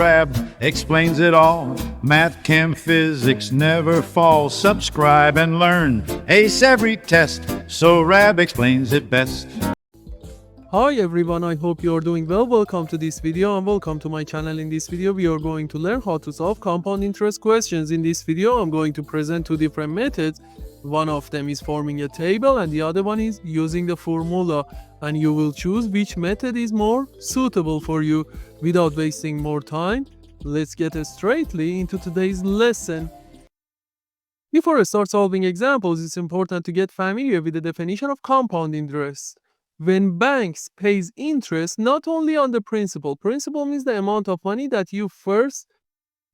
Rab explains it all. Math, chem, physics never fall. Subscribe and learn. Ace every test, so Rab explains it best. Hi everyone, I hope you are doing well. Welcome to this video and welcome to my channel. In this video we are going to learn how to solve compound interest questions. In this video I'm going to present two different methods. One of them is forming a table and the other one is using the formula, and you will choose which method is more suitable for you. Without wasting more time, let's get straightly into today's lesson. Before I start solving examples, it's important to get familiar with the definition of compound interest. When banks pays interest not only on the principal means the amount of money that you first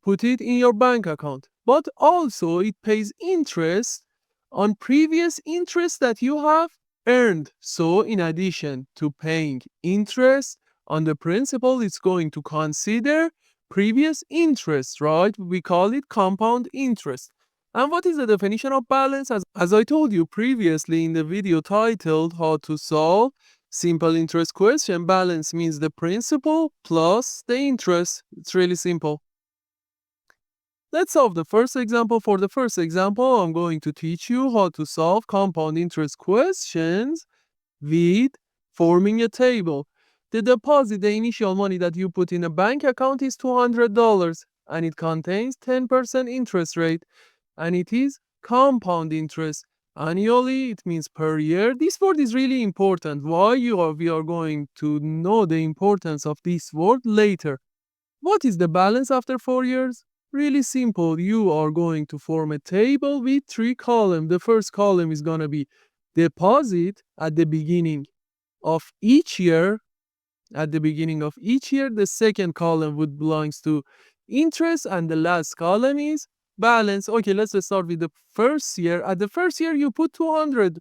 put it in your bank account, but also it pays interest on previous interest that you have earned. So in addition to paying interest on the principal, it's going to consider previous interest, right? We call it compound interest. And what is the definition of balance? As I told you previously in the video titled How to Solve Simple Interest Question, balance means the principal plus the interest. It's really simple. Let's solve the first example. For the first example, I'm going to teach you how to solve compound interest questions with forming a table. The deposit, the initial money that you put in a bank account is $200 and it contains 10% interest rate. And it is compound interest. Annually, it means per year. This word is really important. Why? We are going to know the importance of this word later. What is the balance after 4 years? Really simple. You are going to form a table with 3 columns. The first column is going to be deposit at the beginning of each year. The second column would belongs to interest, and the last column is balance. Okay, let's start with the first year. At the first year, you put $200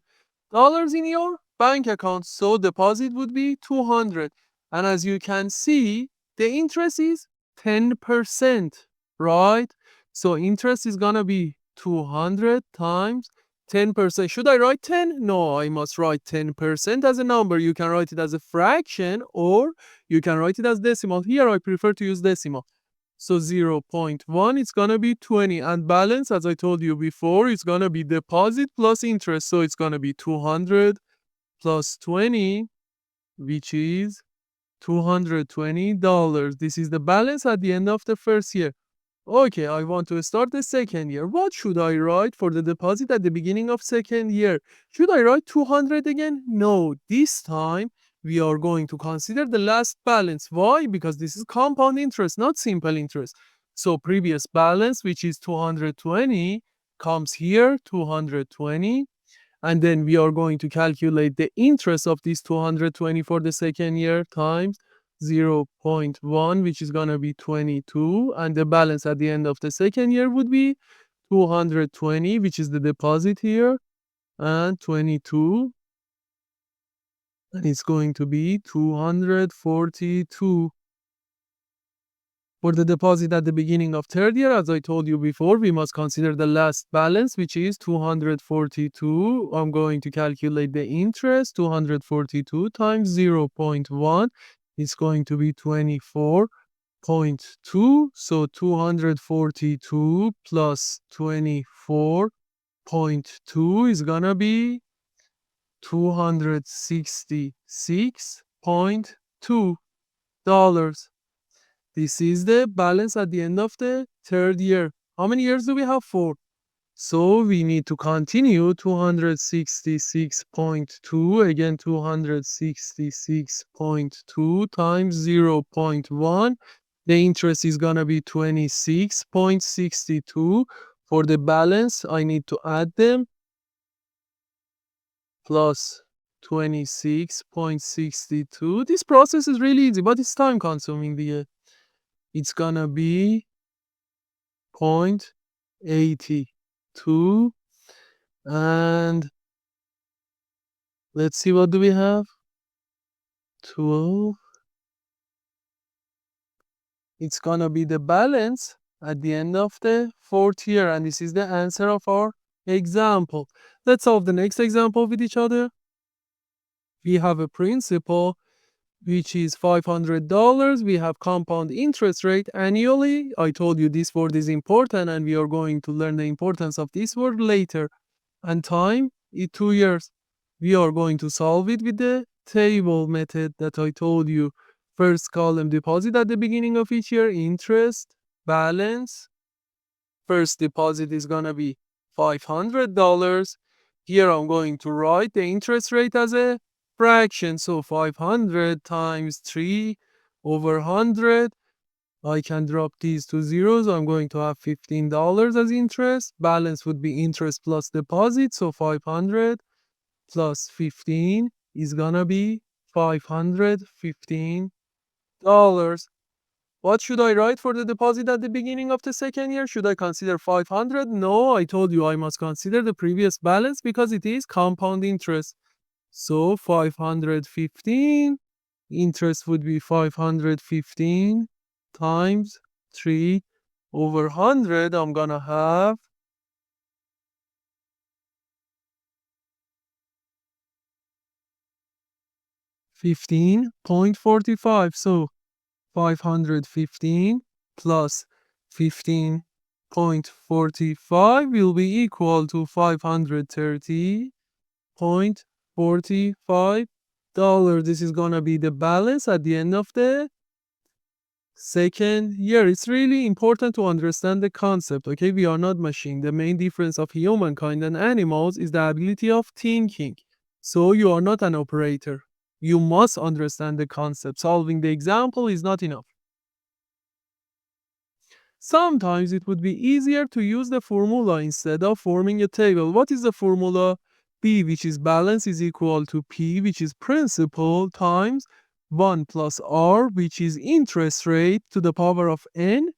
in your bank account, so deposit would be 200. And as you can see, the interest is 10%, right? So interest is gonna be 200 times 10%. Should I write 10? No, I must write 10% as a number. You can write it as a fraction or you can write it as decimal. Here I prefer to use decimal. So 0.1, it's going to be 20. And balance, as I told you before, it's going to be deposit plus interest. So it's going to be 200 plus 20, which is $220. This is the balance at the end of the first year. Okay, I want to start the second year. What should I write for the deposit at the beginning of second year? Should I write 200 again? No, this time we are going to consider the last balance. Why? Because this is compound interest, not simple interest. So previous balance, which is 220, comes here, 220. And then we are going to calculate the interest of this 220 for the second year times 0.1, which is going to be 22. And the balance at the end of the second year would be 220, which is the deposit here, and 22. And it's going to be 242. For the deposit at the beginning of third year, as I told you before, we must consider the last balance, which is 242. I'm going to calculate the interest. 242 times 0.1 is going to be 24.2. So 242 plus 24.2 is going to be $266.2. This is the balance at the end of the third year. How many years do we have? 4. So we need to continue 266.2. Again, 266.2 times 0.1. The interest is going to be 26.62. For the balance, I need to add them. Plus 26.62. This process is really easy, but it's time consuming. It's gonna be 0.82. And let's see, what do we have? 12. It's gonna be the balance at the end of the fourth year. And this is the answer of our example. Let's solve the next example with each other. We have a principal which is $500. We have compound interest rate annually. I told you this word is important and we are going to learn the importance of this word later. And time is 2 years. We are going to solve it with the table method that I told you. First column, deposit at the beginning of each year, interest, balance. First deposit is going to be $500. Here I'm going to write the interest rate as a fraction. So 500 times 3 over 100. I can drop these to zeros. I'm going to have $15 as interest. Balance would be interest plus deposit. So 500 plus 15 is going to be $515. What should I write for the deposit at the beginning of the second year? Should I consider 500? No, I told you I must consider the previous balance because it is compound interest. So 515, interest would be 515 times 3 over 100. I'm gonna have 15.45. So 515 plus 15.45 will be equal to $530.45. This is gonna be the balance at the end of the second year. It's really important to understand the concept, okay? We are not machine. The main difference of humankind and animals is the ability of thinking. So you are not an operator. You must understand the concept. Solving the example is not enough. Sometimes it would be easier to use the formula instead of forming a table. What is the formula? P, which is balance, is equal to P, which is principal, times 1 plus R, which is interest rate, to the power of N.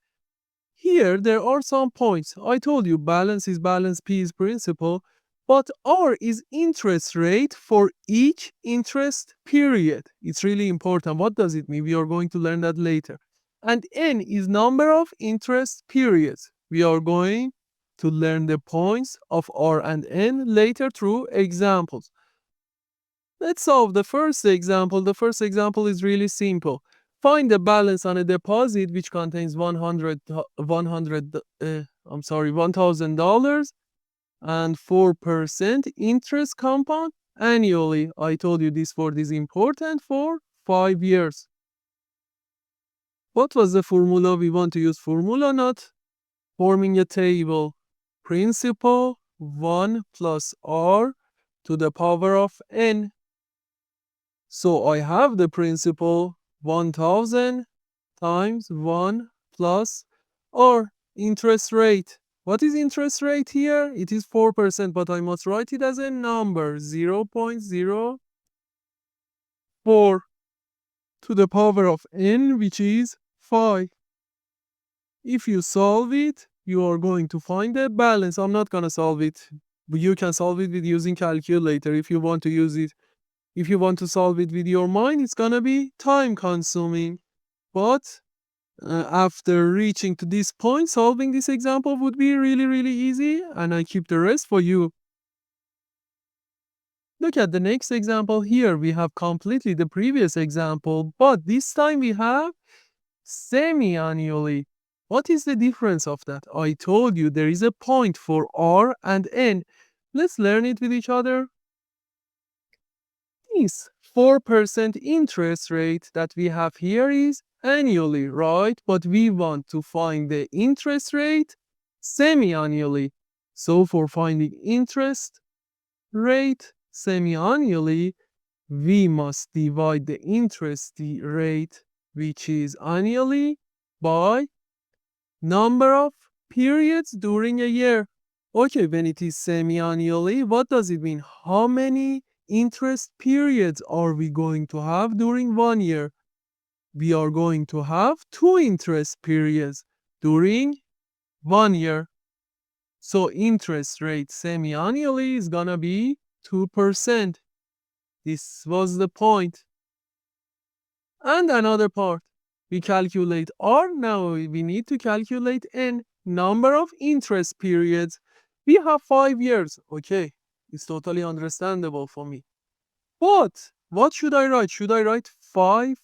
Here, there are some points. I told you balance is balance, P is principal, but R is interest rate for each interest period. It's really important. What does it mean? We are going to learn that later. And N is number of interest periods. We are going to learn the points of R and N later through examples. Let's solve the first example. The first example is really simple. Find the balance on a deposit which contains $1,000 and 4% interest compound annually. I told you this word is important for 5 years. What was the formula? We want to use formula, not forming a table. Principal 1 plus R to the power of N. So I have the principal 1000 times 1 plus R. Interest rate. What is interest rate here? It is 4%, but I must write it as a number, 0.04 to the power of N, which is 5. If you solve it, you are going to find the balance. I'm not going to solve it. You can solve it with using calculator if you want to use it. If you want to solve it with your mind, it's going to be time consuming. But after reaching to this point, solving this example would be really, really easy. And I keep the rest for you. Look at the next example here. We have completely the previous example, but this time we have semi-annually. What is the difference of that? I told you there is a point for R and N. Let's learn it with each other. This 4% interest rate that we have here is annually, right? But we want to find the interest rate semi-annually. So for finding interest rate semi-annually, we must divide the interest rate, which is annually, by number of periods during a year. Okay, when it is semi-annually, what does it mean? How many interest periods are we going to have during 1 year? We are going to have 2 interest periods during 1 year. So interest rate semi-annually is gonna be 2%. This was the point. And another part. We calculate R, now we need to calculate N, number of interest periods. We have 5 years. Okay, it's totally understandable for me. But what should I write? Should I write 5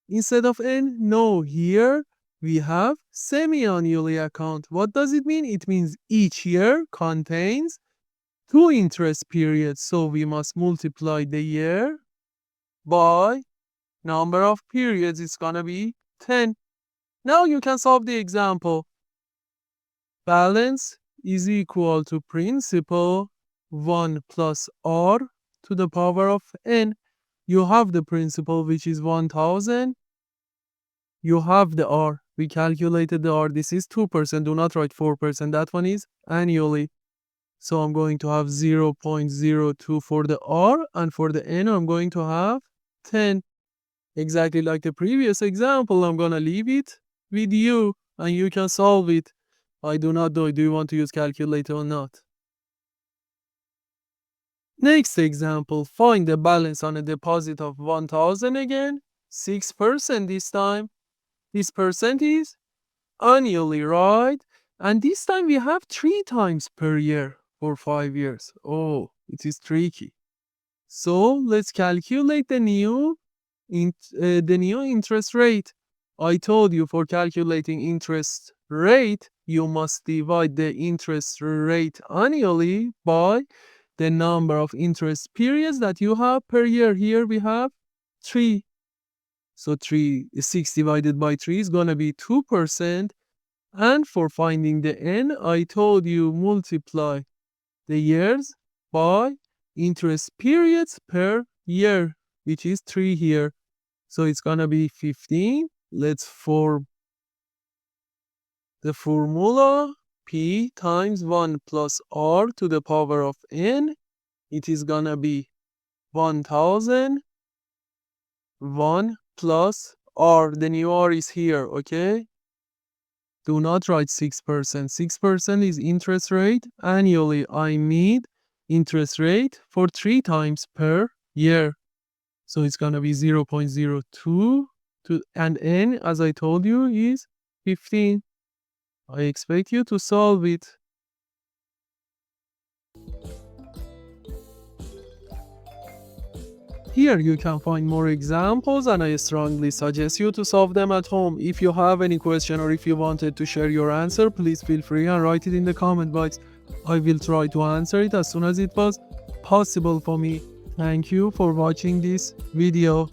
instead of n? No, here we have semi-annually account. What does it mean? It means each year contains 2 interest periods. So we must multiply the year by number of periods. It's gonna be 10. Now you can solve the example. Balance is equal to principal 1 plus r to the power of n. You have the principal, which is 1000. You have the r. We calculated the r. This is 2%. Do not write 4%. That one is annually. So I'm going to have 0.02 for the r, and for the n, I'm going to have 10. Exactly like the previous example, I'm going to leave it with you, and you can solve it. I do not know. Do you want to use calculator or not? Next example, find the balance on a deposit of 1000 again, 6% this time. This percent is annually, right? And this time we have 3 times per year for 5 years. Oh, it is tricky. So let's calculate the new interest rate. I told you for calculating interest rate, you must divide the interest rate annually by the number of interest periods that you have per year. Here we have 3. So 6 divided by 3 is going to be 2%. And for finding the n, I told you multiply the years by interest periods per year, which is 3 here. So it's going to be 15. Let's form the formula. P times 1 plus r to the power of n. It is going to be 1000. 1 plus r. The new r is here, okay? Do not write 6%. 6% is interest rate annually. I need interest rate for 3 times per year. So it's going to be 0.02 and n, as I told you, is 15. I expect you to solve it. Here you can find more examples, and I strongly suggest you to solve them at home. If you have any question or if you wanted to share your answer, please feel free and write it in the comment box. I will try to answer it as soon as it was possible for me. Thank you for watching this video.